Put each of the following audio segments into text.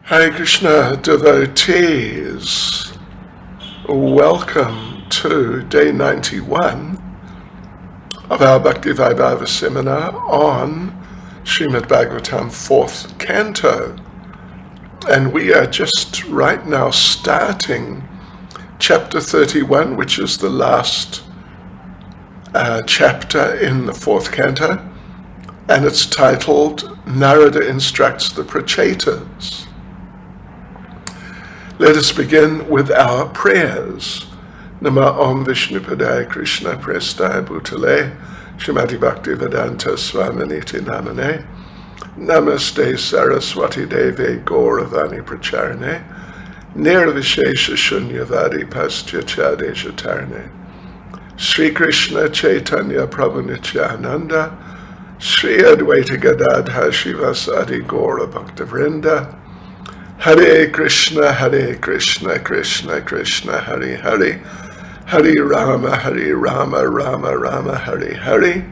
Hare Krishna devotees, welcome to day 91 of our Bhakti Vaibhava seminar on Srimad Bhagavatam 4th Canto. And we are just right now starting chapter 31, which is the last chapter in the 4th Canto, and it's titled Narada Instructs the Prachetas. Let us begin with our prayers. Nama Om Vishnupadaya Krishna Prestaya Bhutale Srimati Bhakti Vedanta Swaminiti Namane Namaste Saraswati Deve Gauravani Pracharane Nirvishesha Shunyavadi Pastyachadesha Tarne Sri Krishna Chaitanya Prabhu Nityananda Sri Advaita Gadadha Shivasadi Gaura Bhaktavrinda Hare Krishna, Krishna Krishna, Hare Hare, Hare Rama, Rama Rama, Hare Hare.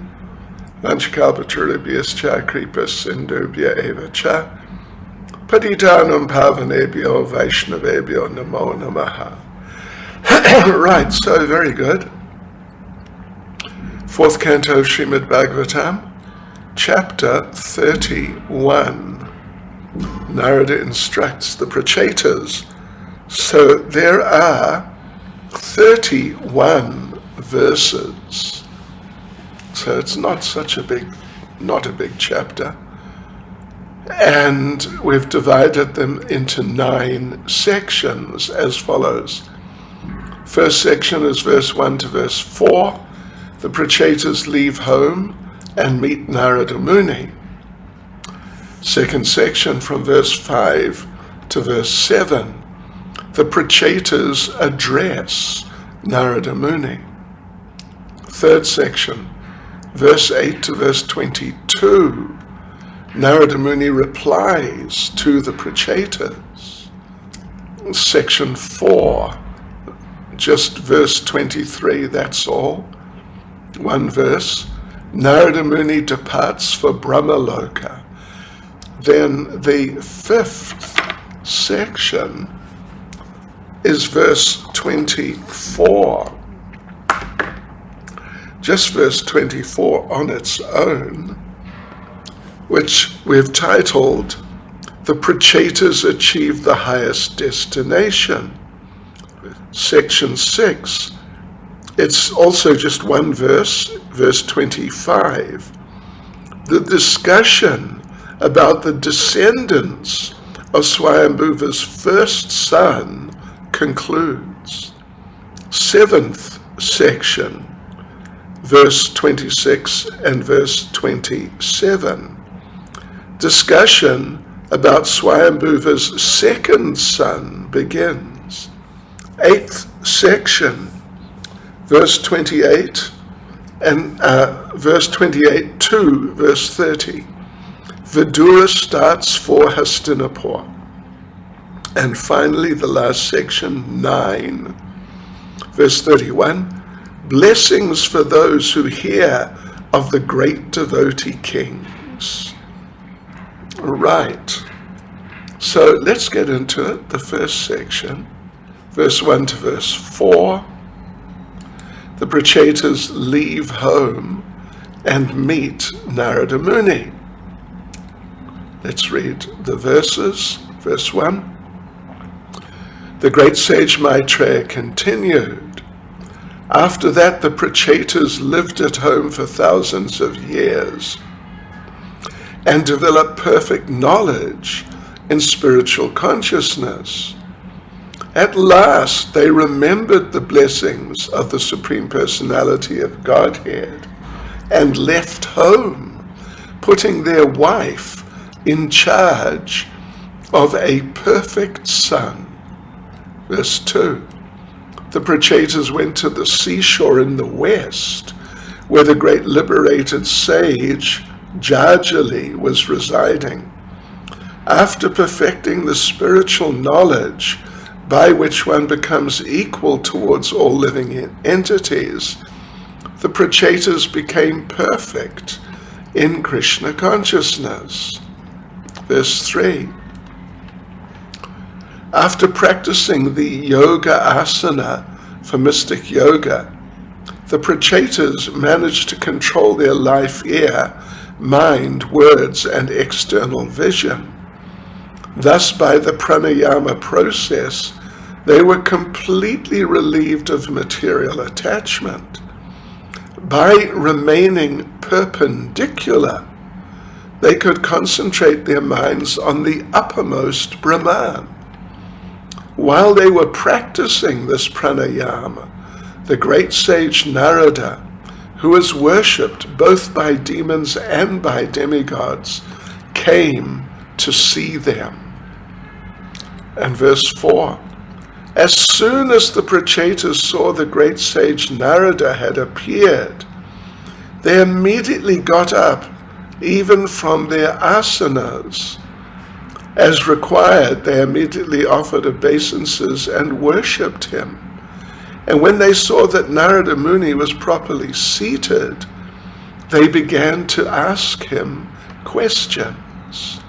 Vanchakalpatarubhyascha kripa sindhubhya eva cha. Patitanam pavanebhyo vaishnavebhyo namo namaha. Right, so very good. 4th Canto of Srimad Bhagavatam, chapter 31. Narada instructs the Prachetas. So there are 31 verses. So it's not a big chapter. And we've divided them into 9 sections as follows. First section is verse 1 to verse 4. The Prachetas leave home and meet Narada Muni. Second section from verse 5 to verse 7, the Prachetas address Narada Muni. Third section, verse 8 to verse 22, Narada Muni replies to the Prachetas. Section 4, just verse 23, that's all. One verse, Narada Muni departs for Brahmaloka. Then the 5th section is verse 24. Just verse 24 on its own, which we've titled, The Prachetas Achieve the Highest Destination. Section 6, it's also just one verse, verse 25. The discussion about the descendants of Swayambhuva's first son concludes. 7th section, verse 26 and verse 27. Discussion about Swayambhuva's second son begins. 8th section, verse 28 and verse 28 to verse 30. Vidura starts for Hastinapur. And finally, the last section, 9, verse 31, blessings for those who hear of the great devotee kings. Right. So let's get into it. The first section, verse 1 to verse 4. The Prachetas leave home and meet Narada Muni. Let's read the verses. Verse 1. The great sage Maitreya continued. After that, the Prachetas lived at home for thousands of years and developed perfect knowledge in spiritual consciousness. At last, they remembered the blessings of the Supreme Personality of Godhead and left home, putting their wife in charge of a perfect son. Verse 2. The Prachetas went to the seashore in the west, where the great liberated sage Jajali was residing. After perfecting the spiritual knowledge by which one becomes equal towards all living entities, the Prachetas became perfect in Krishna consciousness. Verse 3. After practicing the yoga asana for mystic yoga, the Prachetas managed to control their life air, mind, words, and external vision. Thus, by the pranayama process, they were completely relieved of material attachment. By remaining perpendicular, they could concentrate their minds on the uppermost Brahman. While they were practicing this pranayama, the great sage Narada, who was worshipped both by demons and by demigods, came to see them. And verse 4, as soon as the Prachetas saw the great sage Narada had appeared, they immediately got up, even from their asanas. As required, they immediately offered obeisances and worshipped him. And when they saw that Narada Muni was properly seated, they began to ask him questions.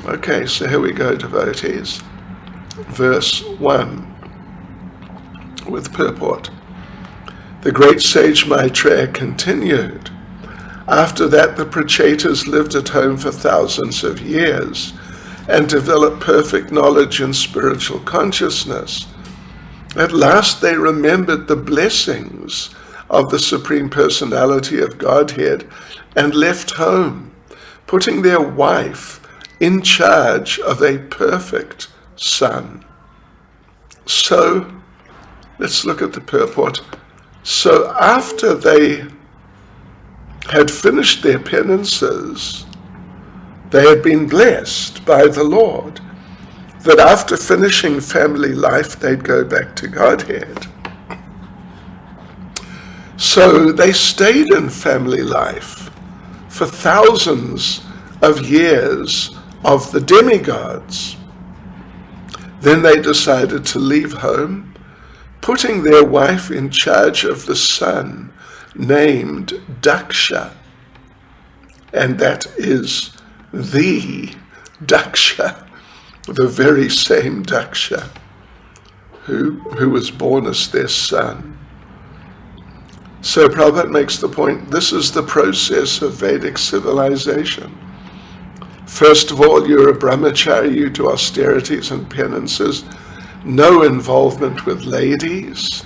Okay, so here we go, devotees. Verse 1, with purport. The great sage Maitreya continued, after that the Prachetas lived at home for thousands of years and developed perfect knowledge and spiritual consciousness. At last they remembered the blessings of the Supreme Personality of Godhead and left home, putting their wife in charge of a perfect son. So, let's look at the purport. So after they had finished their penances, they had been blessed by the Lord, that after finishing family life, they'd go back to Godhead. So they stayed in family life for thousands of years of the demigods. Then they decided to leave home, putting their wife in charge of the son named Daksha. And that is the Daksha, the very same Daksha who was born as their son. So Prabhupada makes the point, this is the process of Vedic civilization. First of all, you're a brahmachari, you do austerities and penances, no involvement with ladies.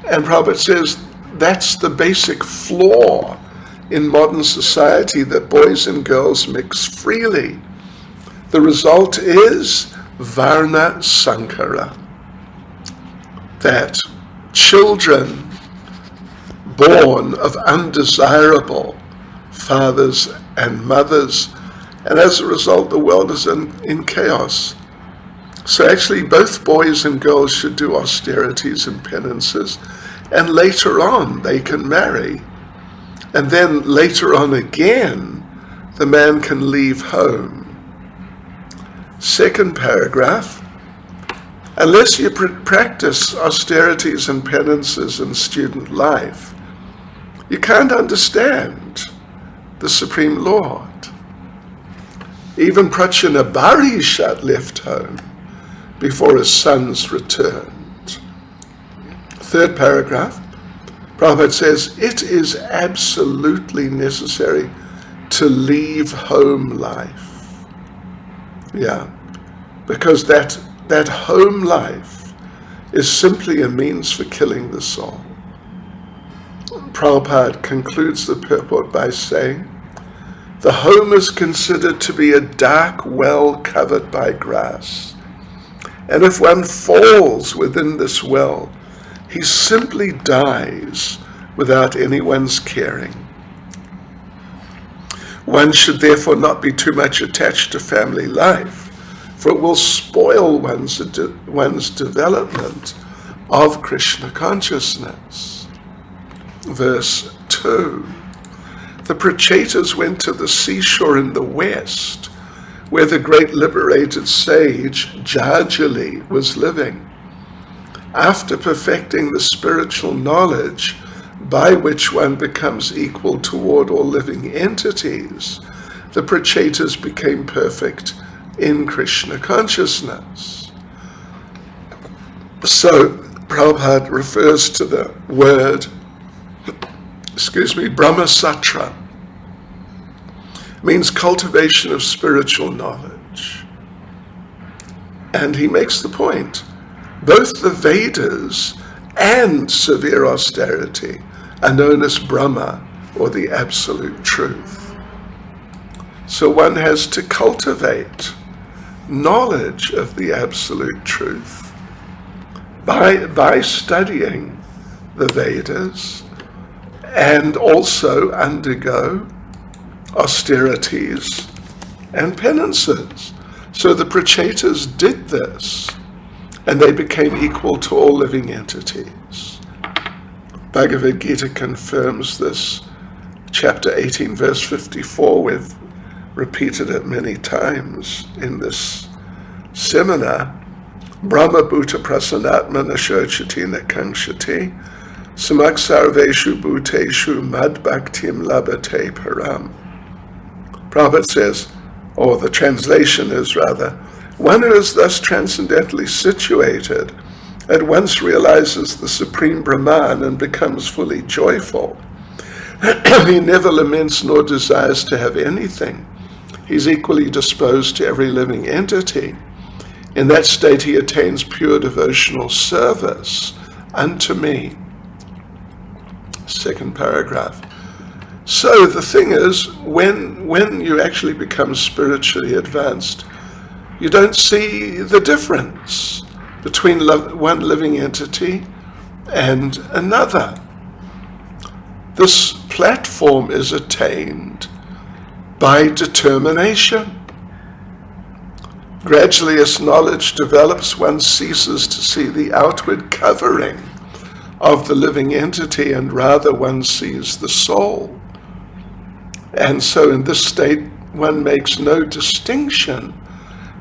And Prabhupada says that's the basic flaw in modern society, that boys and girls mix freely. The result is Varna Sankara, that children born of undesirable fathers and mothers, and as a result the world is in chaos. So actually both boys and girls should do austerities and penances, and later on they can marry. And then later on again, the man can leave home. Second paragraph, unless you practice austerities and penances in student life, you can't understand the Supreme Lord. Even Prachinabharishat left home before his sons returned. Third paragraph, Prabhupada says, it is absolutely necessary to leave home life. Yeah, because that home life is simply a means for killing the soul. Prabhupada concludes the purport by saying, the home is considered to be a dark well covered by grass. And if one falls within this well, he simply dies without anyone's caring. One should therefore not be too much attached to family life, for it will spoil one's development of Krishna consciousness. Verse 2. The Prachetas went to the seashore in the west, where the great liberated sage Jajali was living. After perfecting the spiritual knowledge by which one becomes equal toward all living entities, the Prachetas became perfect in Krishna consciousness. So Prabhupada refers to the word, Brahma Satra, means cultivation of spiritual knowledge. And he makes the point, both the Vedas and severe austerity are known as Brahma, or the absolute truth. So one has to cultivate knowledge of the absolute truth by studying the Vedas, and also undergo austerities and penances. So the Prachetas did this, and they became equal to all living entities. Bhagavad Gita confirms this. Chapter 18, verse 54, we've repeated it many times in this seminar. Brahma bhuta prasanatma nashochati nakangshati samak sarveshu bhuteshu mad bhaktim labate param. Prabhupada says, or the translation is rather, one who is thus transcendently situated at once realizes the supreme Brahman and becomes fully joyful. He never laments nor desires to have anything. He's equally disposed to every living entity. In that state he attains pure devotional service unto me. Second paragraph. So the thing is, when you actually become spiritually advanced, you don't see the difference between one living entity and another. This platform is attained by determination. Gradually, as knowledge develops, one ceases to see the outward covering of the living entity, and rather one sees the soul. And so in this state, one makes no distinction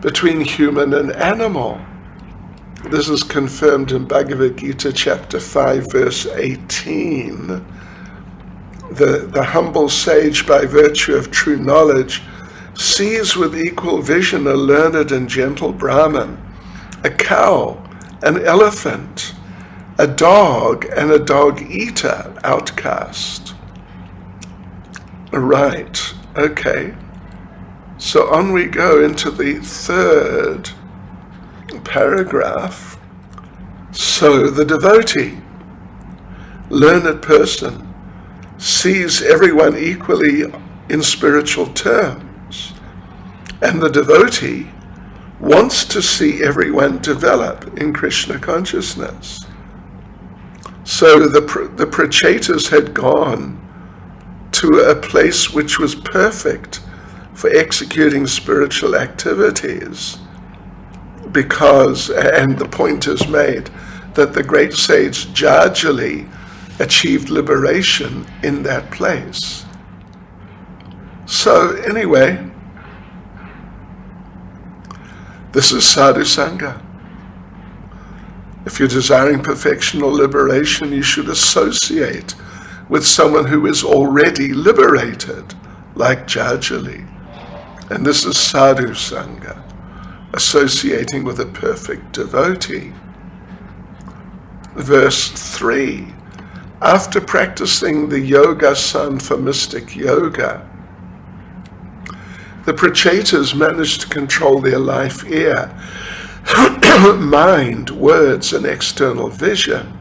between human and animal. This is confirmed in Bhagavad Gita chapter 5, verse 18. The humble sage, by virtue of true knowledge, sees with equal vision a learned and gentle Brahman, a cow, an elephant, a dog, and a dog-eater outcast. Right, okay. So on we go into the third paragraph. So the devotee, learned person, sees everyone equally in spiritual terms, and the devotee wants to see everyone develop in Krishna consciousness. So the Prachetas had gone to a place which was perfect for executing spiritual activities, because, and the point is made, that the great sage Jajali achieved liberation in that place. So anyway, this is sadhu sangha. If you're desiring perfection or liberation, you should associate with someone who is already liberated, like Jajali. And this is sadhu sangha, associating with a perfect devotee. Verse 3, after practicing the yoga sun for mystic yoga, the Prachetas managed to control their life air, mind, words, and external vision.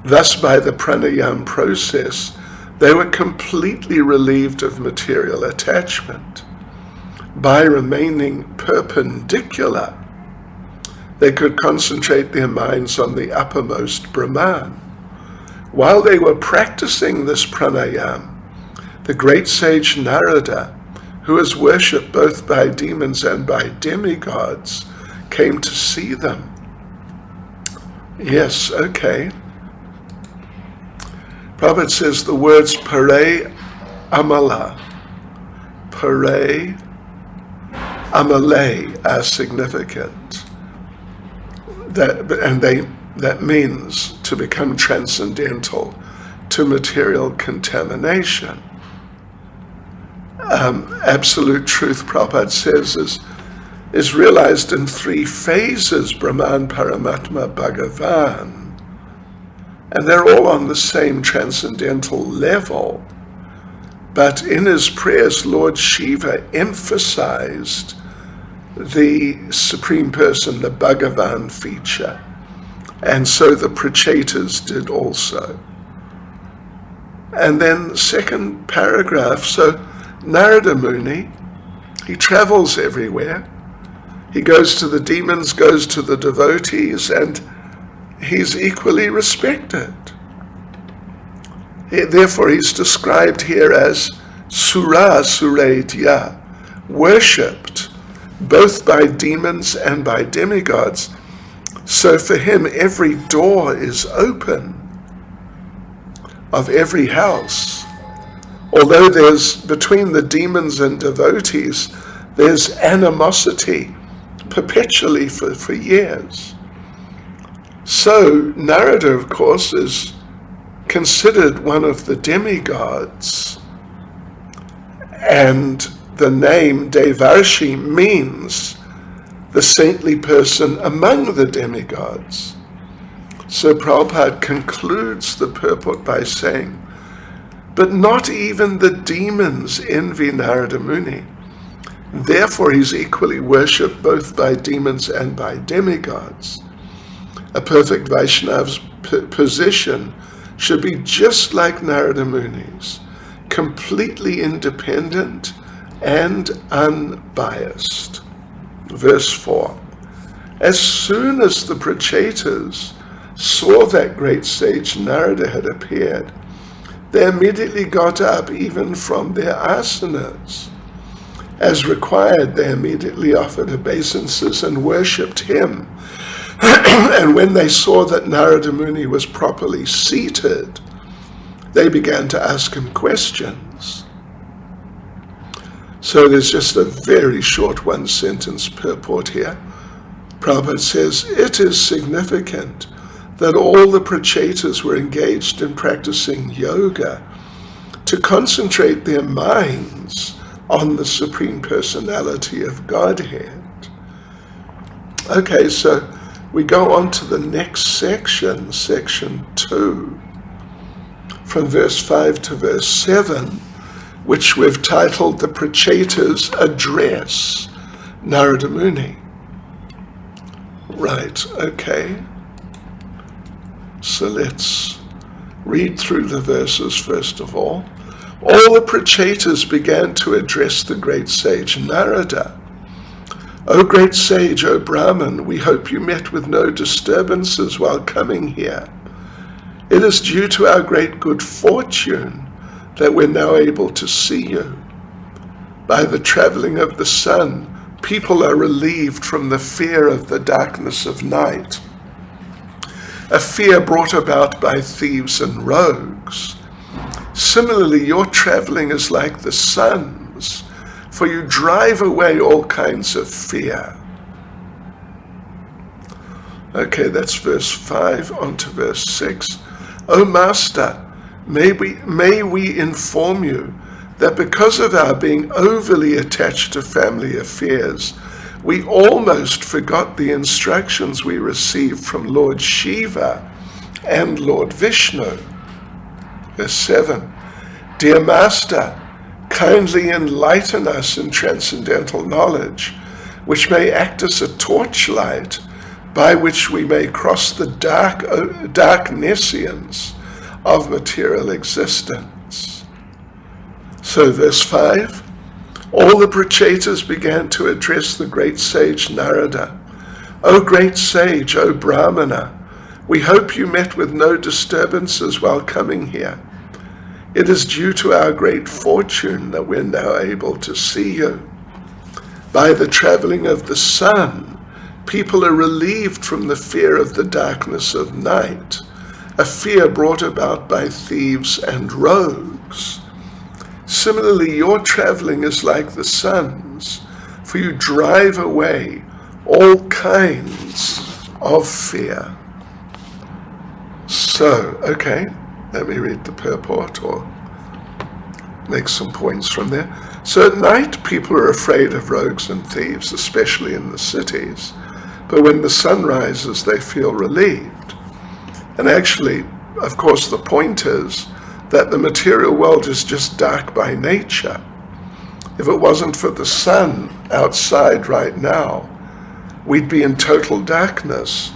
Thus, by the pranayama process, they were completely relieved of material attachment. By remaining perpendicular, they could concentrate their minds on the uppermost Brahman. While they were practicing this pranayama, the great sage Narada, who is worshipped both by demons and by demigods, came to see them. Yes, okay. Prabhupada says the words pare amala, pare amale are significant. That means to become transcendental to material contamination. Absolute truth, Prabhupada says, is is realized in 3 phases, Brahman, Paramatma, Bhagavan. And they're all on the same transcendental level. But in his prayers, Lord Shiva emphasized the Supreme Person, the Bhagavan feature. And so the Prachetas did also. And then the second paragraph, so Narada Muni, he travels everywhere. He goes to the demons, goes to the devotees, and he's equally respected. Therefore, he's described here as Sura Suretya, worshipped both by demons and by demigods. So for him, every door is open of every house. Although there's, between the demons and devotees, there's animosity perpetually for years. So Narada, of course, is considered one of the demigods, and the name Devarshi means the saintly person among the demigods. So Prabhupada concludes the purport by saying, but not even the demons envy Narada Muni. Therefore he's equally worshipped both by demons and by demigods. A perfect Vaishnava's position should be just like Narada Muni's, completely independent and unbiased. Verse 4. As soon as the Prachetas saw that great sage Narada had appeared, they immediately got up even from their asanas. As required, they immediately offered obeisances and worshipped him. And when they saw that Narada Muni was properly seated, they began to ask him questions. So there's just a very short 1-sentence purport here. Prabhupada says, it is significant that all the Prachetas were engaged in practicing yoga to concentrate their minds on the Supreme Personality of Godhead. Okay, so we go on to the next section, section 2, from verse 5 to verse 7, which we've titled The Prachetas Address Narada Muni. Right, okay. So let's read through the verses first of all. All the Prachetas began to address the great sage Narada. O great sage, O Brahman, we hope you met with no disturbances while coming here. It is due to our great good fortune that we're now able to see you. By the traveling of the sun, people are relieved from the fear of the darkness of night, a fear brought about by thieves and rogues. Similarly, your traveling is like the sun's, for you drive away all kinds of fear. Okay, that's verse 5, on to verse 6. O Master, may we inform you that because of our being overly attached to family affairs, we almost forgot the instructions we received from Lord Shiva and Lord Vishnu. Verse 7. Dear Master, kindly enlighten us in transcendental knowledge, which may act as a torchlight by which we may cross the dark nescience of material existence. So verse 5, all the Prachetas began to address the great sage Narada. O great sage, O Brahmana, we hope you met with no disturbances while coming here. It is due to our great fortune that we're now able to see you. By the traveling of the sun, people are relieved from the fear of the darkness of night, a fear brought about by thieves and rogues. Similarly, your traveling is like the sun's, for you drive away all kinds of fear. So, okay, let me read the purport or make some points from there. So at night, people are afraid of rogues and thieves, especially in the cities. But when the sun rises, they feel relieved. And actually, of course, the point is that the material world is just dark by nature. If it wasn't for the sun outside right now, we'd be in total darkness.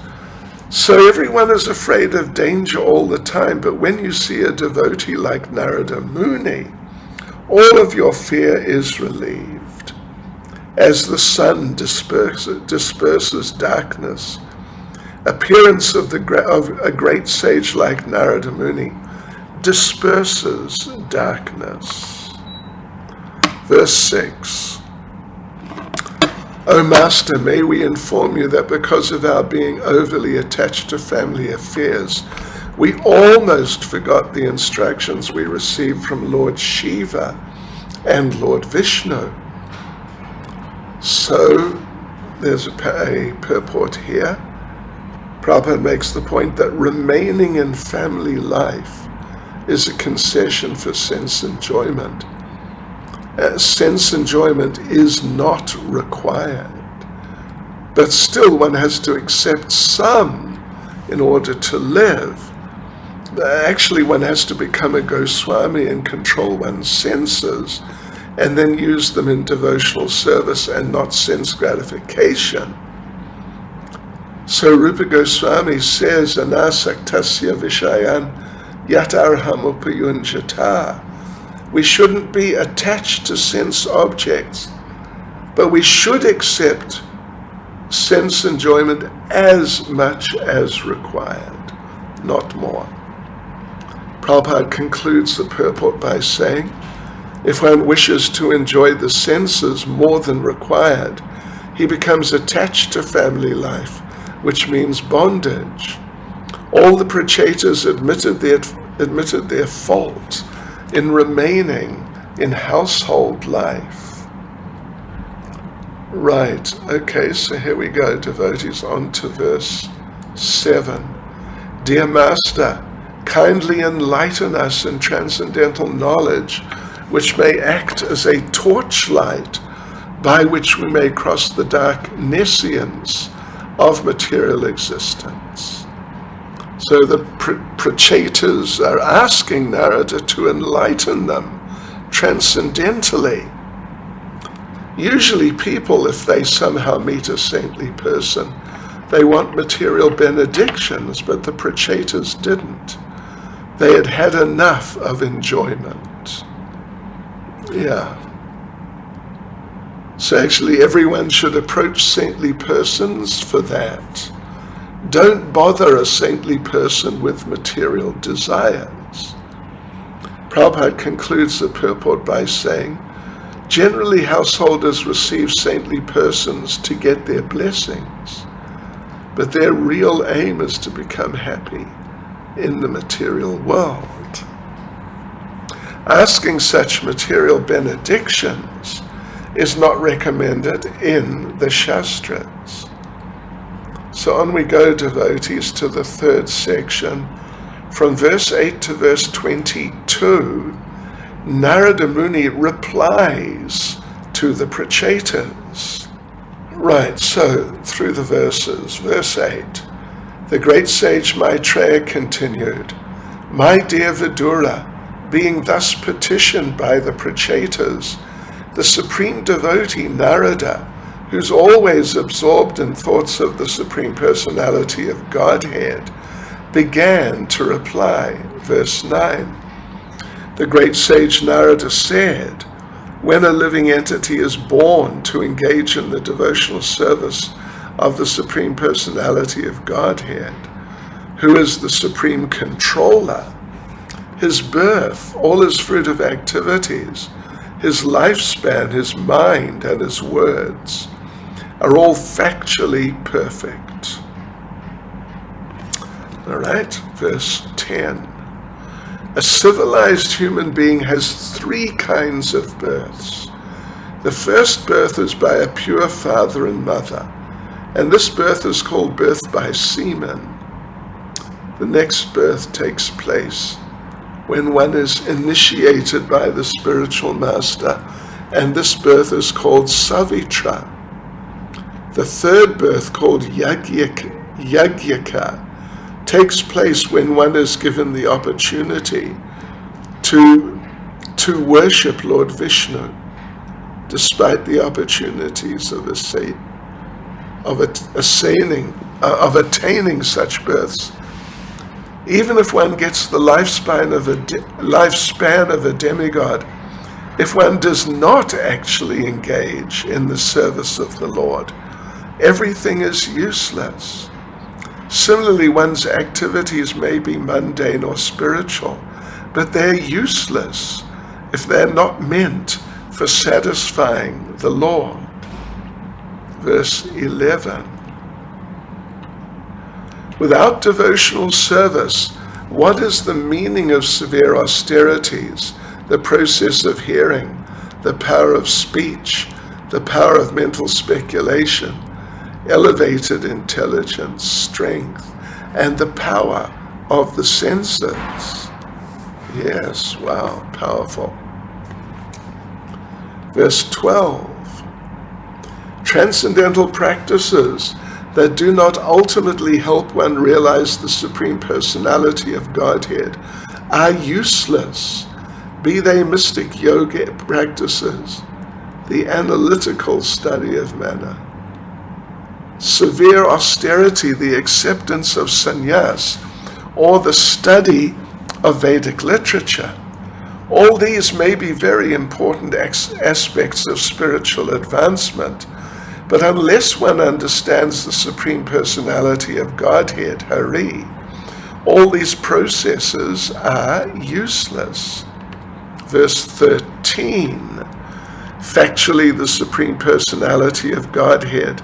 So everyone is afraid of danger all the time, but when you see a devotee like Narada Muni, all of your fear is relieved. As the sun disperses darkness, appearance of a great sage like Narada Muni disperses darkness. Verse 6. O Master, may we inform you that because of our being overly attached to family affairs, we almost forgot the instructions we received from Lord Shiva and Lord Vishnu. So there's a purport here. Prabhupada makes the point that remaining in family life is a concession for sense enjoyment. Sense enjoyment is not required, but still one has to accept some in order to live. Actually, one has to become a Goswami and control one's senses and then use them in devotional service and not sense gratification. So Rupa Goswami says, Anasaktasya Vishayan Yatarham Upayunjata. We shouldn't be attached to sense objects, but we should accept sense enjoyment as much as required, not more. Prabhupada concludes the purport by saying, if one wishes to enjoy the senses more than required, he becomes attached to family life, which means bondage. All the Prachetas admitted their fault in remaining in household life. Right, okay, so here we go, devotees, on to verse 7. Dear Master, kindly enlighten us in transcendental knowledge, which may act as a torchlight by which we may cross the dark nescience of material existence. So the Prachetas are asking Narada to enlighten them transcendentally. Usually people, if they somehow meet a saintly person, they want material benedictions, but the Prachetas didn't. They had had enough of enjoyment. Yeah. So actually everyone should approach saintly persons for that. Don't bother a saintly person with material desires. Prabhupada concludes the purport by saying, generally householders receive saintly persons to get their blessings, but their real aim is to become happy in the material world. Asking such material benedictions is not recommended in the Shastras. So on we go, devotees, to the third section. From verse 8 to verse 22, Narada Muni replies to the Prachetas. Right, so through the verses. Verse 8, the great sage Maitreya continued, My dear Vidura, being thus petitioned by the Prachetas, the supreme devotee Narada, who's always absorbed in thoughts of the Supreme Personality of Godhead, began to reply. Verse 9, the great sage Narada said, when a living entity is born to engage in the devotional service of the Supreme Personality of Godhead, who is the Supreme Controller, his birth, all his fruitive activities, his lifespan, his mind, and his words are all factually perfect. All right, verse 10. A civilized human being has three kinds of births. The first birth is by a pure father and mother, and this birth is called birth by semen. The next birth takes place when one is initiated by the spiritual master and this birth is called Savitra. The third birth, called Yagyaka, takes place when one is given the opportunity to worship Lord Vishnu, despite the opportunities of attaining such births. Even if one gets the lifespan of a demigod, if one does not actually engage in the service of the Lord, everything is useless. Similarly, one's activities may be mundane or spiritual, but they're useless if they're not meant for satisfying the Lord. Verse 11. Without devotional service, what is the meaning of severe austerities, the process of hearing, the power of speech, the power of mental speculation, elevated intelligence, strength, and the power of the senses? Yes, wow, powerful. Verse 12. Transcendental practices that do not ultimately help one realize the Supreme Personality of Godhead are useless, be they mystic yoga practices, the analytical study of manner, severe austerity, the acceptance of sannyas, or the study of Vedic literature. All these may be very important aspects of spiritual advancement, but unless one understands the Supreme Personality of Godhead, Hari, all these processes are useless. Verse 13. Factually, the Supreme Personality of Godhead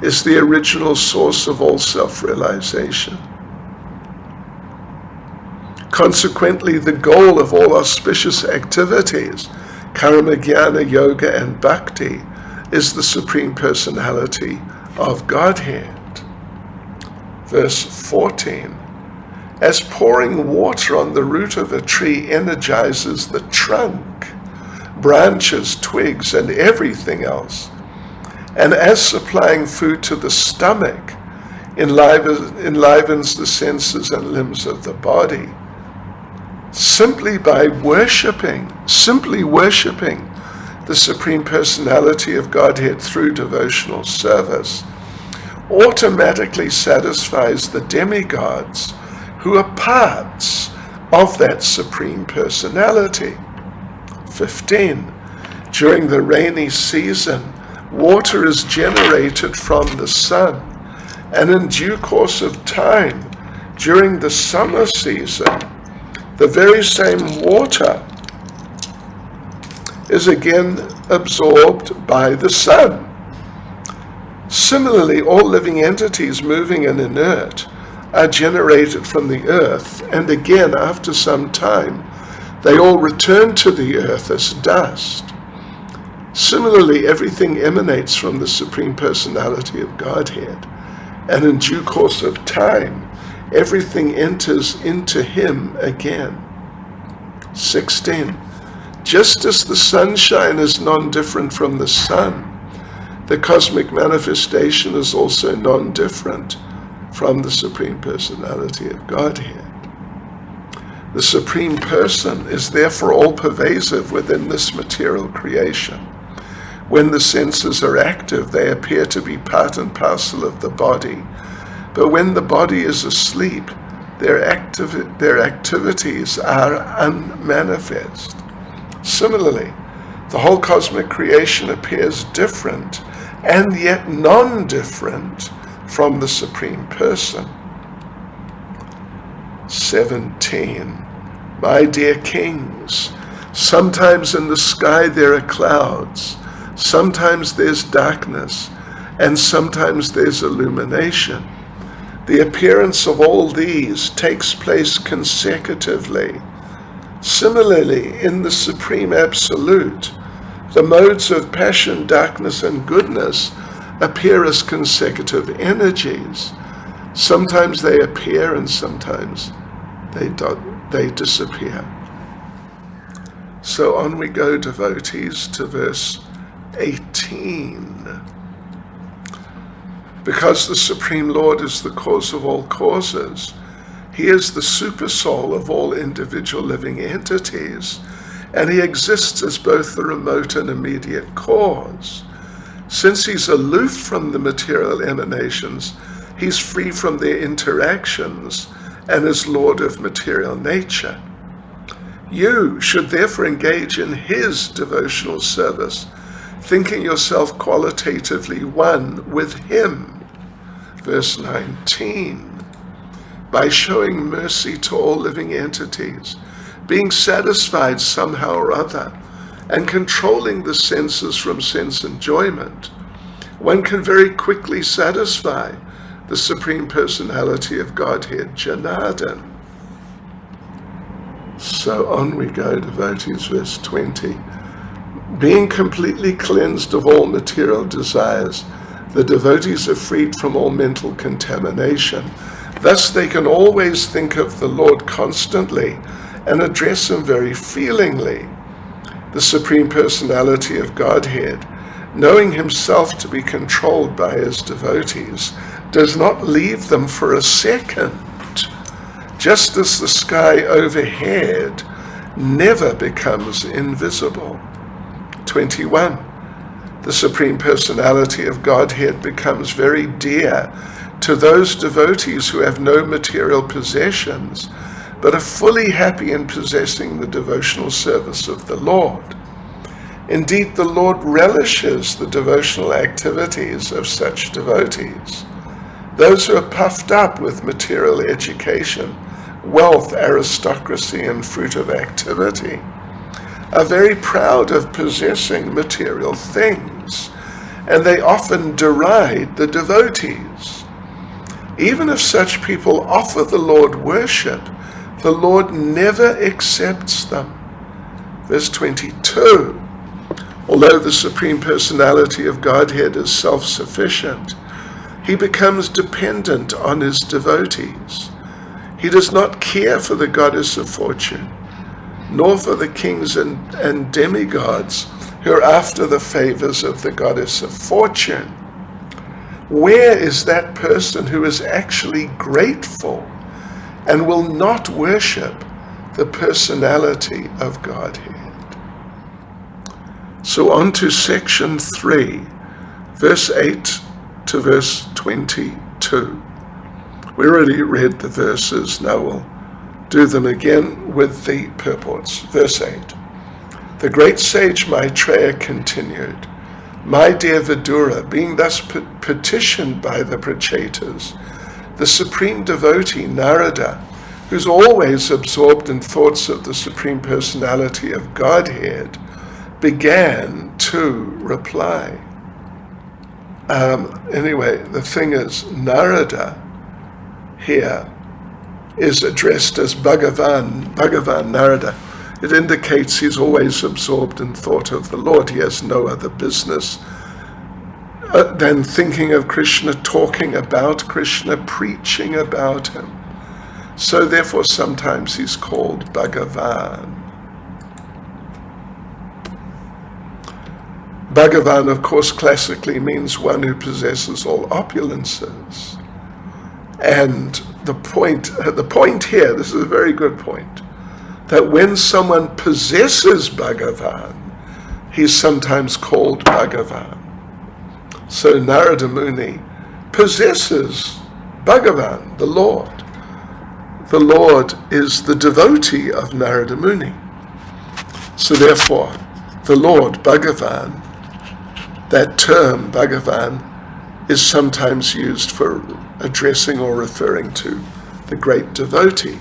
is the original source of all self-realization. Consequently, the goal of all auspicious activities, karma, jnana, yoga, and bhakti, is the Supreme Personality of Godhead. Verse 14. As pouring water on the root of a tree energizes the trunk, branches, twigs, and everything else, and as supplying food to the stomach enlivens the senses and limbs of the body, simply worshipping the Supreme Personality of Godhead through devotional service automatically satisfies the demigods who are parts of that Supreme Personality. 15. During the rainy season, water is generated from the sun, and in due course of time, during the summer season, the very same water is again absorbed by the sun. Similarly, all living entities moving and inert are generated from the earth, and again, after some time, they all return to the earth as dust. Similarly, everything emanates from the Supreme Personality of Godhead, and in due course of time, everything enters into Him again. 16. Just as the sunshine is non-different from the sun, the cosmic manifestation is also non-different from the Supreme Personality of Godhead. The Supreme Person is therefore all-pervasive within this material creation. When the senses are active, they appear to be part and parcel of the body, but when the body is asleep, their activities are unmanifest. Similarly, the whole cosmic creation appears different and yet non-different from the Supreme Person. 17. My dear kings, sometimes in the sky there are clouds, sometimes there's darkness, and sometimes there's illumination. The appearance of all these takes place consecutively. Similarly, in the Supreme Absolute, the modes of passion, darkness, and goodness appear as consecutive energies. Sometimes they appear and sometimes they disappear. So on we go, devotees, to verse 18. Because the Supreme Lord is the cause of all causes, he is the super soul of all individual living entities, and he exists as both the remote and immediate cause. Since he's aloof from the material emanations, he's free from their interactions and is Lord of material nature. You should therefore engage in his devotional service, thinking yourself qualitatively one with him. Verse 19. By showing mercy to all living entities, being satisfied somehow or other, and controlling the senses from sense enjoyment, one can very quickly satisfy the Supreme Personality of Godhead, Janardhan. So on we go, devotees, verse 20. Being completely cleansed of all material desires, the devotees are freed from all mental contamination. Thus they can always think of the Lord constantly and address him very feelingly. The Supreme Personality of Godhead, knowing himself to be controlled by his devotees, does not leave them for a second. Just as the sky overhead never becomes invisible. 21. The Supreme Personality of Godhead becomes very dear to those devotees who have no material possessions, but are fully happy in possessing the devotional service of the Lord. Indeed, the Lord relishes the devotional activities of such devotees. Those who are puffed up with material education, wealth, aristocracy, and fruit of activity are very proud of possessing material things, and they often deride the devotees. Even if such people offer the Lord worship, the Lord never accepts them. Verse 22. Although the Supreme Personality of Godhead is self-sufficient, he becomes dependent on his devotees. He does not care for the goddess of fortune, nor for the kings and demigods who are after the favors of the goddess of fortune. Where is that person who is actually grateful and will not worship the personality of Godhead? So on to section 3, verse 8 to verse 22. We already read the verses, now we'll do them again with the purports. Verse 8. The great sage Maitreya continued, My dear Vidura, being thus petitioned by the Prachetas, the supreme devotee Narada, who's always absorbed in thoughts of the Supreme Personality of Godhead, began to reply. Anyway, the thing is, Narada here is addressed as Bhagavan Narada. It indicates he's always absorbed in thought of the Lord. He has no other business than thinking of Krishna, talking about Krishna, preaching about him. So therefore sometimes he's called Bhagavan. Bhagavan, of course, classically means one who possesses all opulences. And the point here, this is a very good point, that when someone possesses Bhagavan, he's sometimes called Bhagavan. So Narada Muni possesses Bhagavan, the Lord. The Lord is the devotee of Narada Muni. So therefore, the Lord, Bhagavan, that term, Bhagavan, is sometimes used for addressing or referring to the great devotee.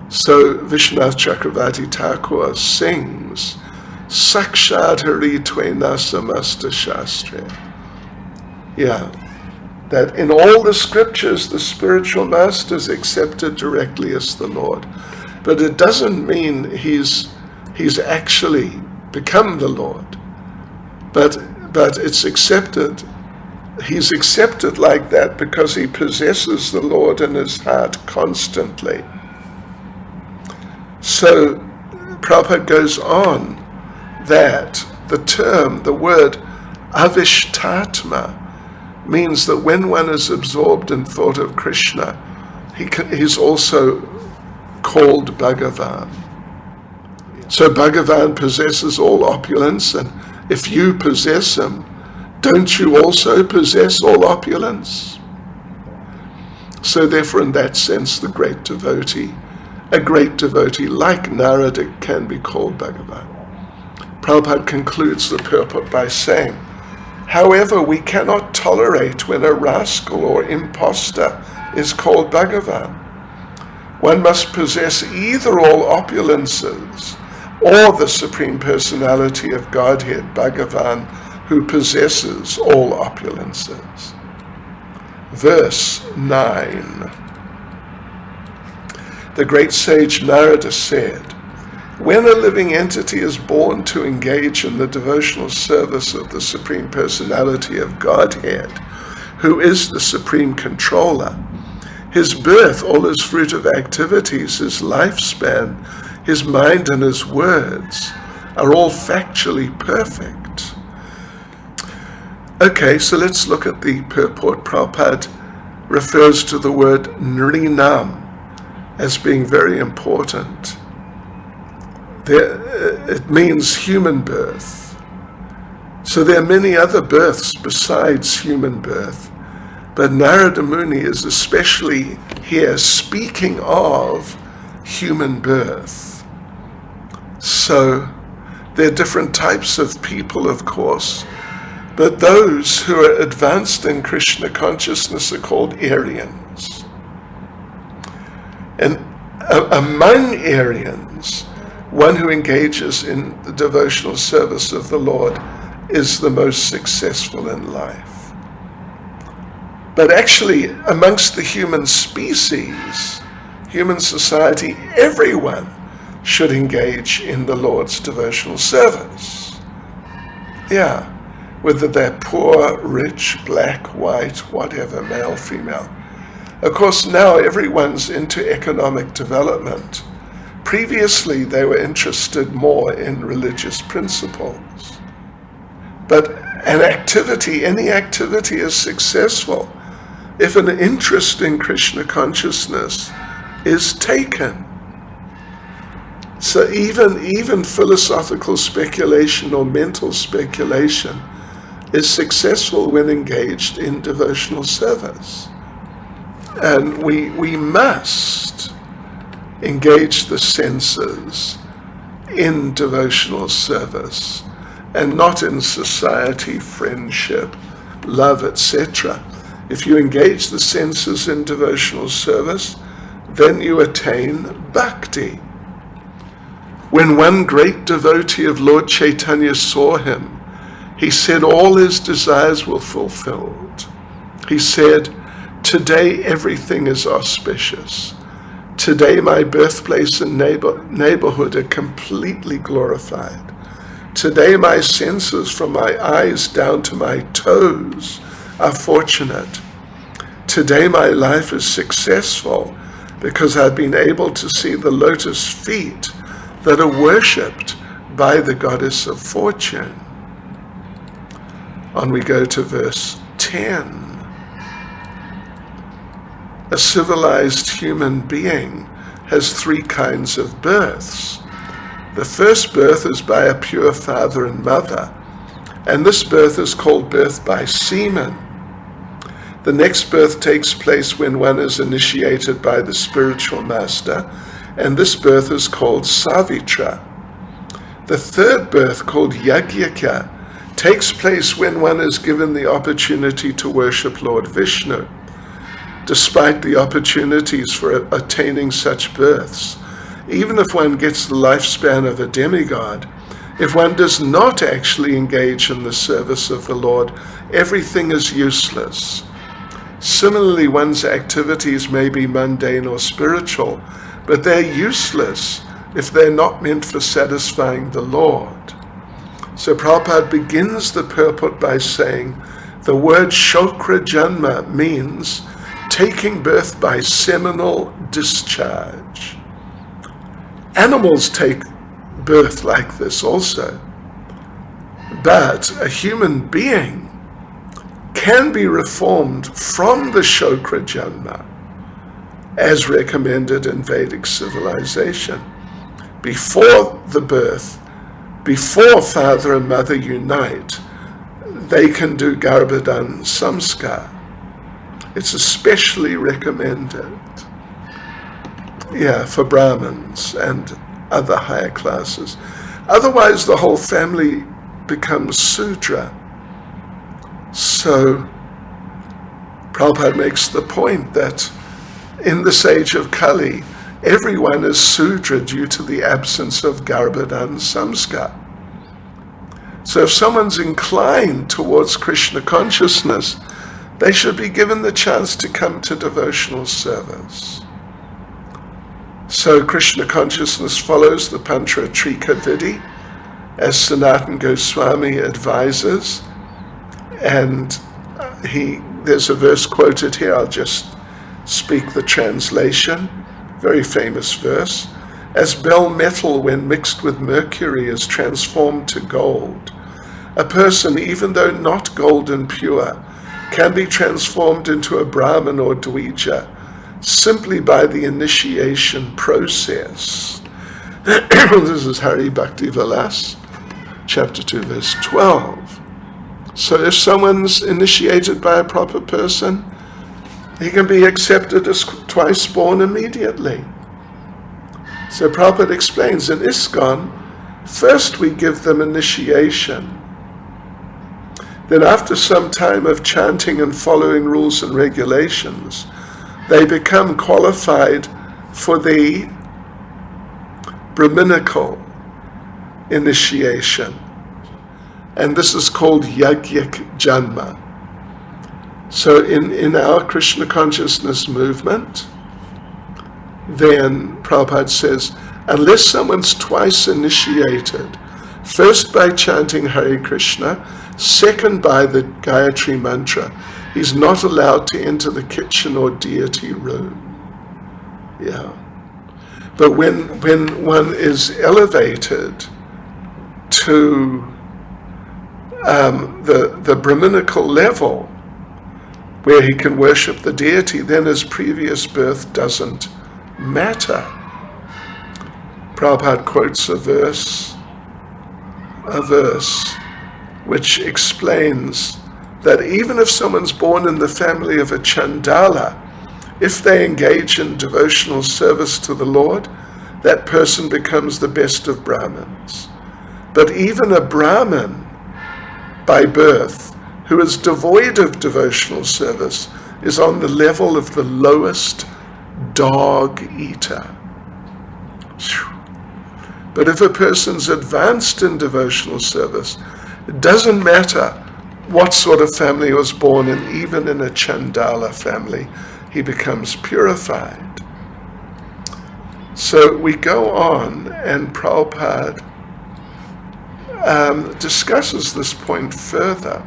So Vishwanath Chakravarti Thakur sings, Sakshad Hari Tvena Samasta Shastra. Yeah, that in all the scriptures the spiritual master is accepted directly as the Lord. But it doesn't mean he's actually become the Lord. But it's accepted. He's accepted like that because he possesses the Lord in his heart constantly. So Prabhupada goes on that the word avishtatma, means that when one is absorbed in thought of Krishna, he's also called Bhagavan. So Bhagavan possesses all opulence, and if you possess him, don't you also possess all opulence? So therefore, in that sense, a great devotee like Narada can be called Bhagavan. Prabhupada concludes the purport by saying, however, we cannot tolerate when a rascal or impostor is called Bhagavan. One must possess either all opulences or the Supreme Personality of Godhead, Bhagavan, who possesses all opulences. Verse 9. The great sage Narada said, when a living entity is born to engage in the devotional service of the Supreme Personality of Godhead, who is the Supreme Controller, his birth, all his fruitive activities, his lifespan, his mind and his words are all factually perfect. Okay, so let's look at the purport. Prabhupada refers to the word nrinam as being very important. It means human birth. So there are many other births besides human birth, but Narada Muni is especially here speaking of human birth. So there are different types of people, of course, but those who are advanced in Krishna consciousness are called Aryans. And among Aryans, one who engages in the devotional service of the Lord is the most successful in life. But actually, amongst the human species, human society, everyone should engage in the Lord's devotional service. Yeah, whether they're poor, rich, black, white, whatever, male, female. Of course, now everyone's into economic development. Previously, they were interested more in religious principles. But any activity is successful if an interest in Krishna consciousness is taken. So even philosophical speculation or mental speculation is successful when engaged in devotional service. And we must engage the senses in devotional service and not in society, friendship, love, etc. If you engage the senses in devotional service, then you attain bhakti. When one great devotee of Lord Chaitanya saw him, he said all his desires were fulfilled. He said, today everything is auspicious. Today my birthplace and neighborhood are completely glorified. Today my senses from my eyes down to my toes are fortunate. Today my life is successful because I've been able to see the lotus feet that are worshipped by the goddess of fortune. On we go to verse 10. A civilized human being has three kinds of births. The first birth is by a pure father and mother, and this birth is called birth by semen. The next birth takes place when one is initiated by the spiritual master, and this birth is called Savitra. The third birth, called Yagyaka, takes place when one is given the opportunity to worship Lord Vishnu. Despite the opportunities for attaining such births, even if one gets the lifespan of a demigod, if one does not actually engage in the service of the Lord, everything is useless. Similarly, one's activities may be mundane or spiritual, but they're useless if they're not meant for satisfying the Lord. So Prabhupada begins the purport by saying the word Shokra Janma means taking birth by seminal discharge. Animals take birth like this also. But a human being can be reformed from the Shokra Janma, as recommended in Vedic civilization, before the birth, before father and mother unite. They can do Garbhadan Samskar. It's especially recommended, for Brahmins and other higher classes. Otherwise, the whole family becomes Sudra. So, Prabhupada makes the point that in this age of Kali, everyone is Sudra due to the absence of Garbhadan Samskar. So if someone's inclined towards Krishna consciousness, they should be given the chance to come to devotional service. So Krishna consciousness follows the Pantra Trika Vidhi, as Sanatana Goswami advises, and there's a verse quoted here. I'll just speak the translation. Very famous verse. As bell metal, when mixed with mercury, is transformed to gold, a person, even though not golden pure, can be transformed into a Brahmin or Dvija simply by the initiation process. This is Hari Bhakti Vilas, chapter 2, verse 12. So if someone's initiated by a proper person, he can be accepted as twice born immediately. So Prabhupada explains in ISKCON, first we give them initiation. Then after some time of chanting and following rules and regulations, they become qualified for the Brahminical initiation. And this is called Yajnik Janma. So in our Krishna consciousness movement, then Prabhupada says, unless someone's twice initiated, first by chanting Hare Krishna, second by the Gayatri mantra, he's not allowed to enter the kitchen or deity room. But when one is elevated to the Brahminical level, where he can worship the deity, then his previous birth doesn't matter. Prabhupada quotes a verse which explains that even if someone's born in the family of a Chandala, if they engage in devotional service to the Lord, that person becomes the best of Brahmins. But even a Brahmin by birth who is devoid of devotional service is on the level of the lowest dog eater. But if a person's advanced in devotional service, it doesn't matter what sort of family he was born in, even in a Chandala family, he becomes purified. So we go on, and Prabhupada discusses this point further.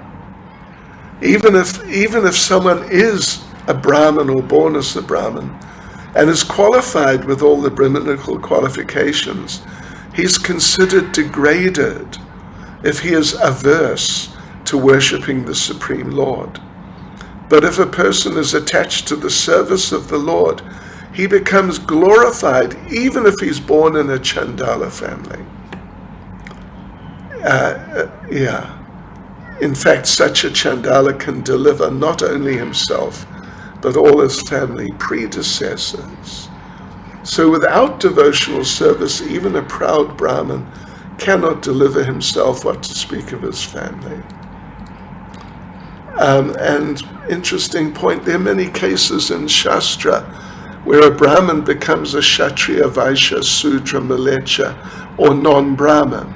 Even if someone is a Brahmin or born as a Brahmin and is qualified with all the Brahminical qualifications, he's considered degraded if he is averse to worshipping the Supreme Lord. But if a person is attached to the service of the Lord, he becomes glorified even if he's born in a Chandala family. In fact, such a Chandala can deliver not only himself, but all his family predecessors. So without devotional service, even a proud Brahmin cannot deliver himself, what to speak of his family. And interesting point, there are many cases in Shastra where a Brahmin becomes a Kshatriya, Vaishya, Sudra, Malecha, or non-Brahmin.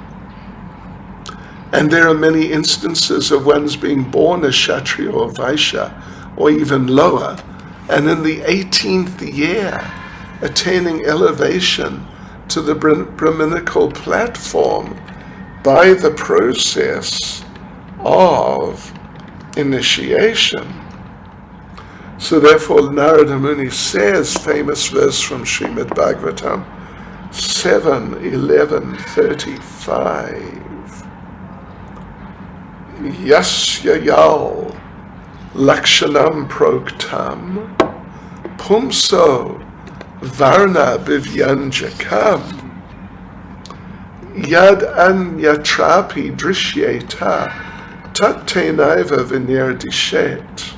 And there are many instances of one's being born a Kshatriya or Vaishya, or even lower, and in the 18th year, attaining elevation to the Brahminical platform by the process of initiation. So therefore, Narada Muni says, famous verse from Srimad Bhagavatam, 7:11:35. Yasyayal lakshanam proktam pumso varna bivyanjakam yad anyatrapi drishyeta tattenaiva vinerdishet,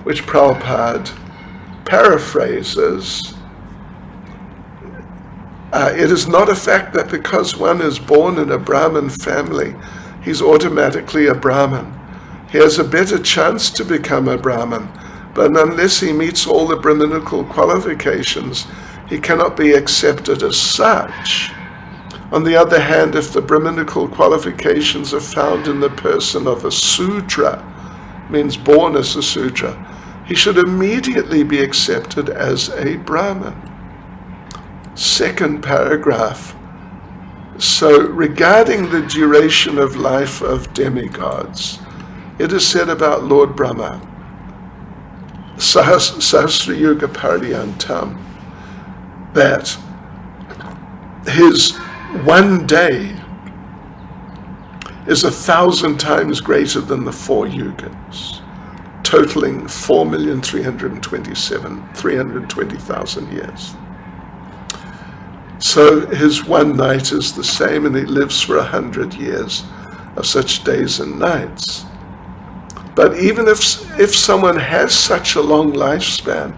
which Prabhupada paraphrases. It is not a fact that because one is born in a Brahmin family, he's automatically a Brahmin. He has a better chance to become a Brahmin, but unless he meets all the Brahminical qualifications, he cannot be accepted as such. On the other hand, if the Brahminical qualifications are found in the person of a Sudra, means born as a Sudra, he should immediately be accepted as a Brahmin. Second paragraph. So, regarding the duration of life of demigods, it is said about Lord Brahma, Sahasra Yuga Paryantam, that his one day is 1,000 times greater than the 4 yugas, totaling 4,320,000 years. So his one night is the same, and he lives for 100 years of such days and nights. But even if someone has such a long lifespan,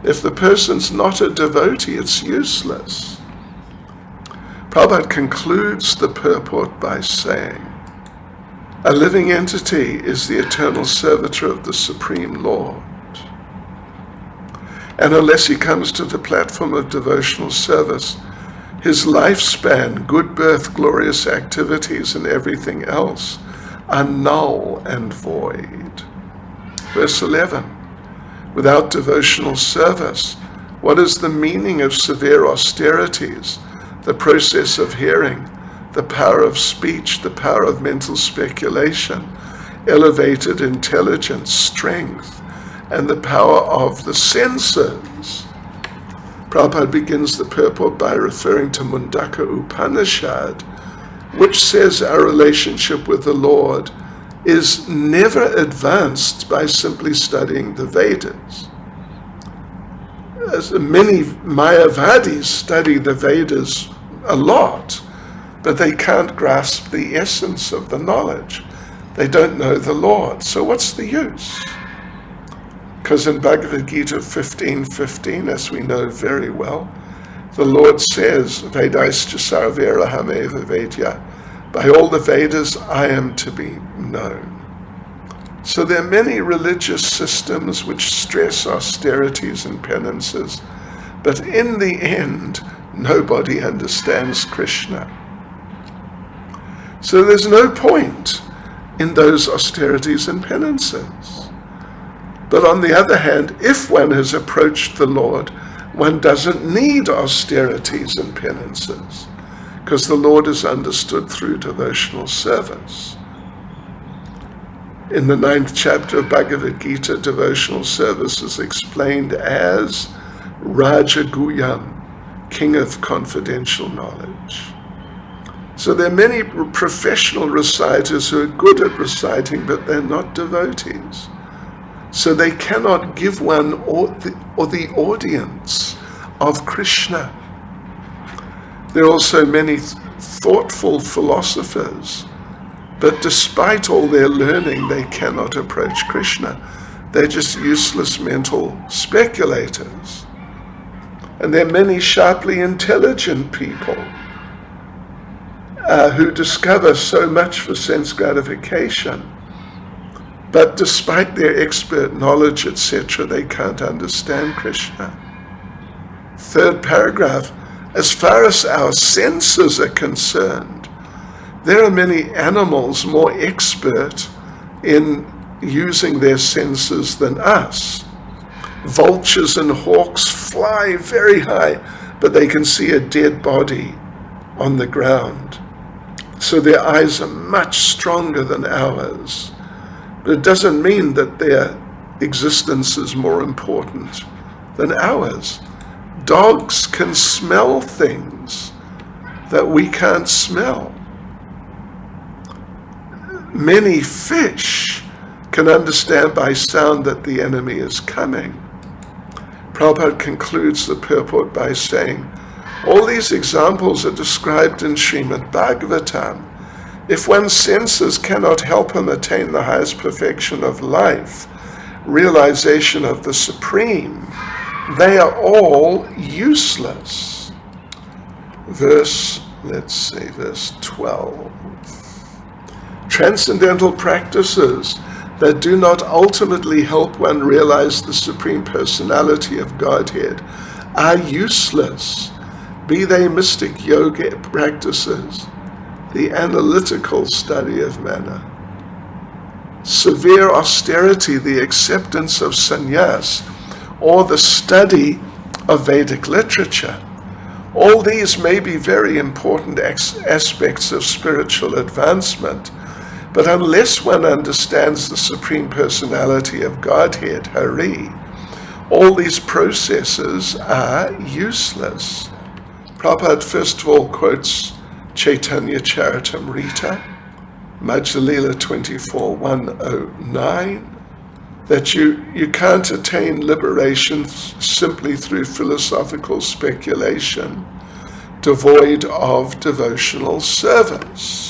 if the person's not a devotee, it's useless. Prabhupada concludes the purport by saying, a living entity is the eternal servitor of the Supreme Lord. And unless he comes to the platform of devotional service, his lifespan, good birth, glorious activities, and everything else are null and void. Verse 11, without devotional service, what is the meaning of severe austerities, the process of hearing, the power of speech, the power of mental speculation, elevated intelligence, strength, and the power of the senses? Prabhupada begins the purport by referring to Mundaka Upanishad, which says our relationship with the Lord is never advanced by simply studying the Vedas. As many Mayavadis study the Vedas a lot, but they can't grasp the essence of the knowledge. They don't know the Lord. So what's the use? Because in Bhagavad Gita 15:15, as we know very well, the Lord says, Vedaischa sarveraham eva vedya, by all the Vedas I am to be known. So there are many religious systems which stress austerities and penances, but in the end, nobody understands Krishna. So there's no point in those austerities and penances. But on the other hand, if one has approached the Lord, one doesn't need austerities and penances, because the Lord is understood through devotional service. In the 9th chapter of Bhagavad Gita, devotional service is explained as Raja Guyam, king of confidential knowledge. So there are many professional reciters who are good at reciting, but they're not devotees. So they cannot give one or the audience of Krishna. There are also many thoughtful philosophers, but despite all their learning, they cannot approach Krishna. They're just useless mental speculators. And there are many sharply intelligent people who discover so much for sense gratification, but despite their expert knowledge, etc., they can't understand Krishna. 3rd paragraph, as far as our senses are concerned, there are many animals more expert in using their senses than us. Vultures and hawks fly very high, but they can see a dead body on the ground. So their eyes are much stronger than ours. But it doesn't mean that their existence is more important than ours. Dogs can smell things that we can't smell. Many fish can understand by sound that the enemy is coming. Prabhupada concludes the purport by saying, all these examples are described in Srimad Bhagavatam. If one's senses cannot help him attain the highest perfection of life, realization of the Supreme, they are all useless. Verse 12. Transcendental practices that do not ultimately help one realize the Supreme Personality of Godhead are useless, be they mystic yoga practices, the analytical study of manner, severe austerity, the acceptance of sannyas, or the study of Vedic literature. All these may be very important aspects of spiritual advancement, but unless one understands the Supreme Personality of Godhead, Hari, all these processes are useless. Prabhupada first of all quotes Chaitanya Charitamrita, Madhya Lila 24:109, that you can't attain liberation simply through philosophical speculation, devoid of devotional service.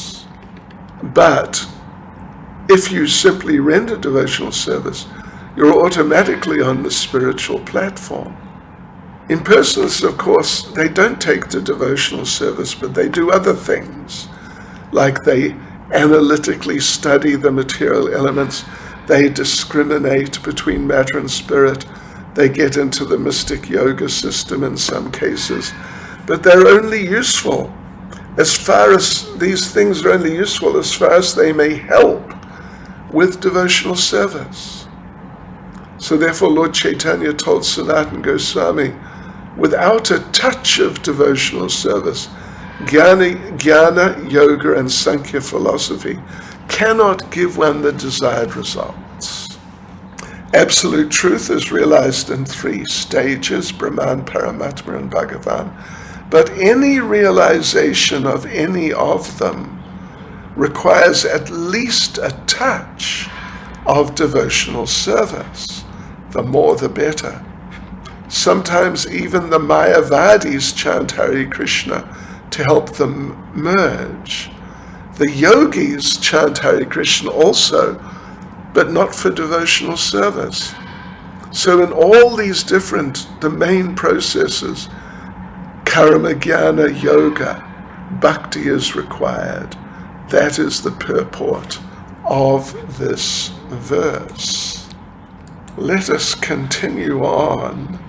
But if you simply render devotional service, you're automatically on the spiritual platform. Impersonalists, of course, they don't take to devotional service, but they do other things, like they analytically study the material elements, they discriminate between matter and spirit, they get into the mystic yoga system in some cases, but they're only useful as far as these things are only useful as far as they may help with devotional service. So therefore Lord Chaitanya told Sanatana Goswami, without a touch of devotional service, Jnana, Yoga, and Sankhya philosophy cannot give one the desired results. Absolute truth is realized in 3 stages, Brahman, Paramatma, and Bhagavan. But any realization of any of them requires at least a touch of devotional service. The more the better. Sometimes even the Mayavadis chant Hare Krishna to help them merge. The yogis chant Hare Krishna also, but not for devotional service. So in all these different domain processes, karma, jnana, yoga, bhakti is required. That is the purport of this verse. Let us continue on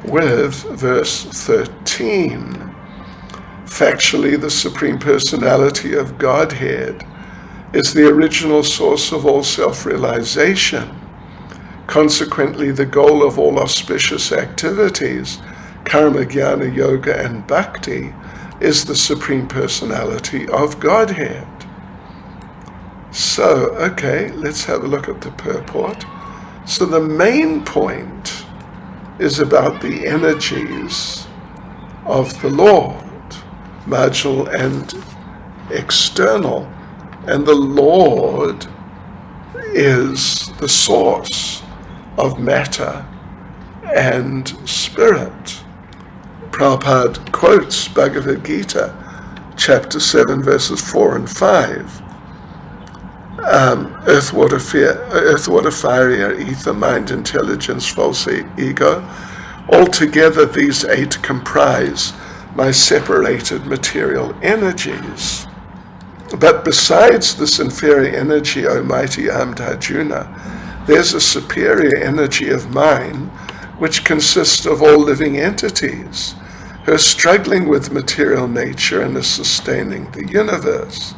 with verse 13. Factually, the Supreme Personality of Godhead is the original source of all self-realization. Consequently, the goal of all auspicious activities, karma, jnana, yoga, and bhakti, is the Supreme Personality of Godhead. So, okay, let's have a look at the purport. So the main point is about the energies of the Lord, marginal and external, and the Lord is the source of matter and spirit. Prabhupada quotes Bhagavad Gita, chapter 7, verses 4 and 5. Earth, water, fire, air, ether, mind, intelligence, false ego. Altogether, these 8 comprise my separated material energies. But besides this inferior energy, O mighty armed Arjuna, there's a superior energy of mine, which consists of all living entities, who are struggling with material nature and is sustaining the universe.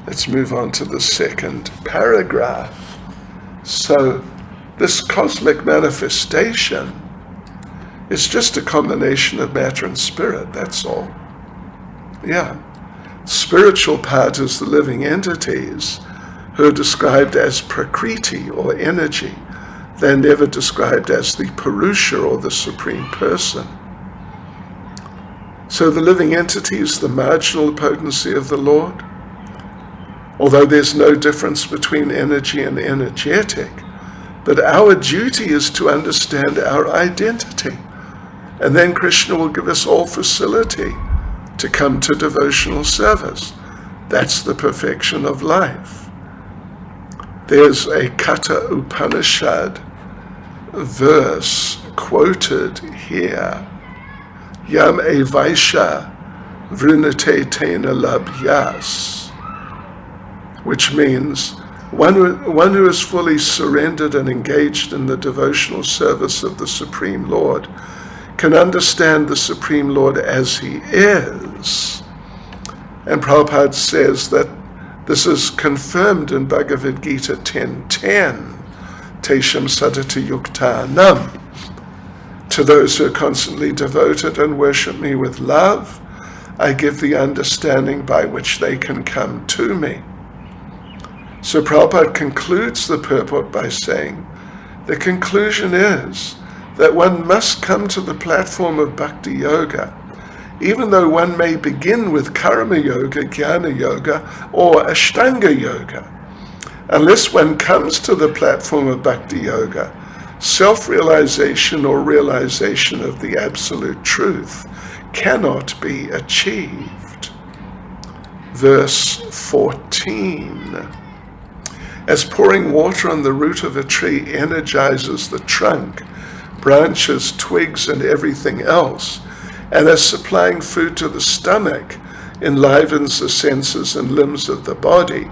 Let's move on to the second paragraph. So, this cosmic manifestation is just a combination of matter and spirit, that's all. Yeah. Spiritual part is the living entities, who are described as prakriti, or energy. they're never described as the Purusha or the Supreme Person. So the living entity is the marginal potency of the Lord. Although there's no difference between energy and energetic, but our duty is to understand our identity. And then Krishna will give us all facility to come to devotional service. That's the perfection of life. There's a Katha Upanishad verse quoted here. Yam evaisha vrunate tena labhyas, which means one who is fully surrendered and engaged in the devotional service of the Supreme Lord can understand the Supreme Lord as he is. And Prabhupada says that this is confirmed in Bhagavad Gita 10:10, Tesham sadhati yuktanam. To those who are constantly devoted and worship me with love, I give the understanding by which they can come to me. So Prabhupada concludes the purport by saying, the conclusion is that one must come to the platform of Bhakti Yoga, even though one may begin with Karma Yoga, Jnana Yoga, or Ashtanga Yoga. Unless one comes to the platform of Bhakti Yoga, self-realization or realization of the absolute truth cannot be achieved. Verse 14. As pouring water on the root of a tree energizes the trunk, branches, twigs, and everything else, and as supplying food to the stomach enlivens the senses and limbs of the body,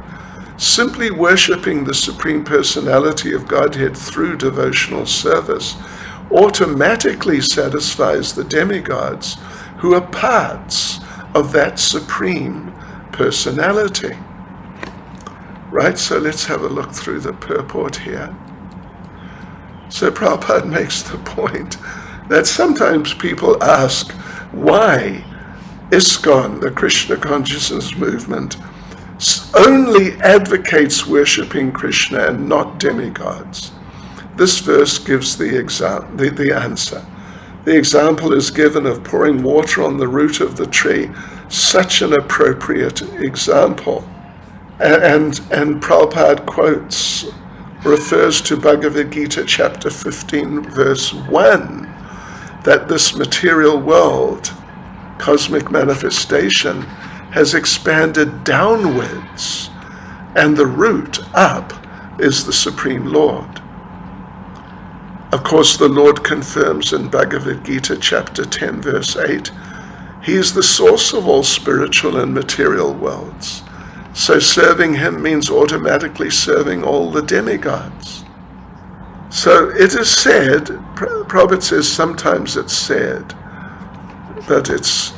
simply worshipping the Supreme Personality of Godhead through devotional service automatically satisfies the demigods who are parts of that Supreme Personality. Right, so let's have a look through the purport here. So Prabhupada makes the point that sometimes people ask why ISKCON, the Krishna consciousness movement, only advocates worshipping Krishna and not demigods. This verse gives the answer. The example is given of pouring water on the root of the tree, such an appropriate example. And Prabhupada quotes, refers to Bhagavad Gita chapter 15 verse 1, that this material world, cosmic manifestation, has expanded downwards, and the root up is the Supreme Lord. Of course, the Lord confirms in Bhagavad Gita chapter 10 verse 8, He is the source of all spiritual and material worlds. So serving Him means automatically serving all the demigods. So it is said, Prabhupada says sometimes it's said, but it's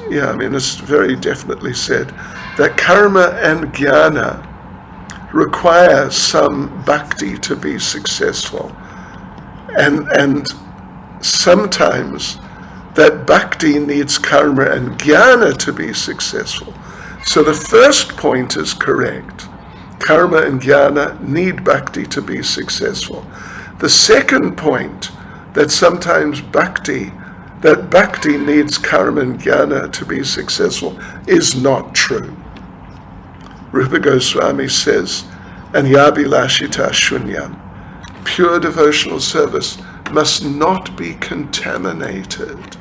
very definitely said, that karma and jnana require some bhakti to be successful. And sometimes that bhakti needs karma and jnana to be successful. So the first point is correct. Karma and jnana need bhakti to be successful. The second point, that sometimes bhakti needs karma and jnana to be successful, is not true. Rupa Goswami says, Anyabhilashita shunyam, pure devotional service must not be contaminated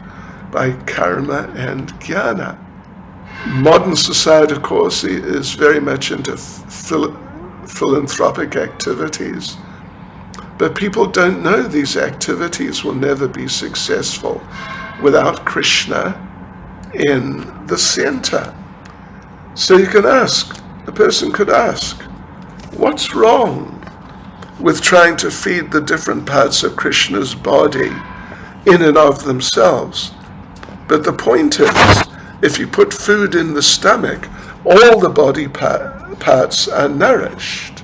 by karma and jnana. Modern society, of course, is very much into philanthropic activities. But people don't know these activities will never be successful without Krishna in the center. So you can ask, a person could ask, what's wrong with trying to feed the different parts of Krishna's body in and of themselves? But the point is, if you put food in the stomach, all the body parts are nourished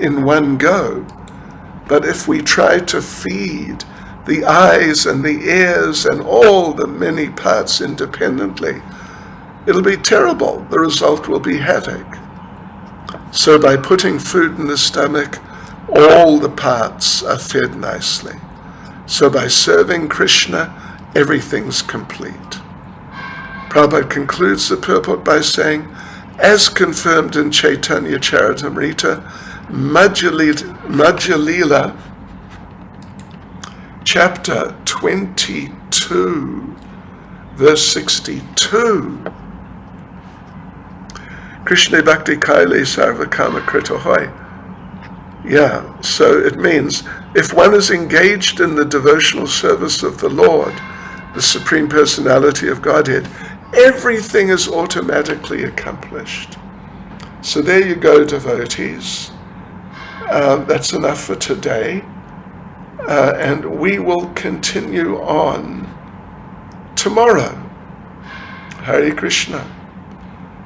in one go. But if we try to feed the eyes and the ears and all the many parts independently, it'll be terrible. The result will be havoc. So by putting food in the stomach, all the parts are fed nicely. So by serving Krishna, everything's complete. Prabhupada concludes the purport by saying, as confirmed in Chaitanya Charitamrita, Madhya Lila, chapter 22, verse 62, Krishna Bhakti Kaile Sarvakama Krito Hoy. Yeah, so it means if one is engaged in the devotional service of the Lord, the Supreme Personality of Godhead, everything is automatically accomplished. So there you go, devotees. That's enough for today. And we will continue on tomorrow. Hare Krishna.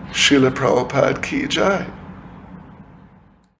Srila Prabhupada ki jai.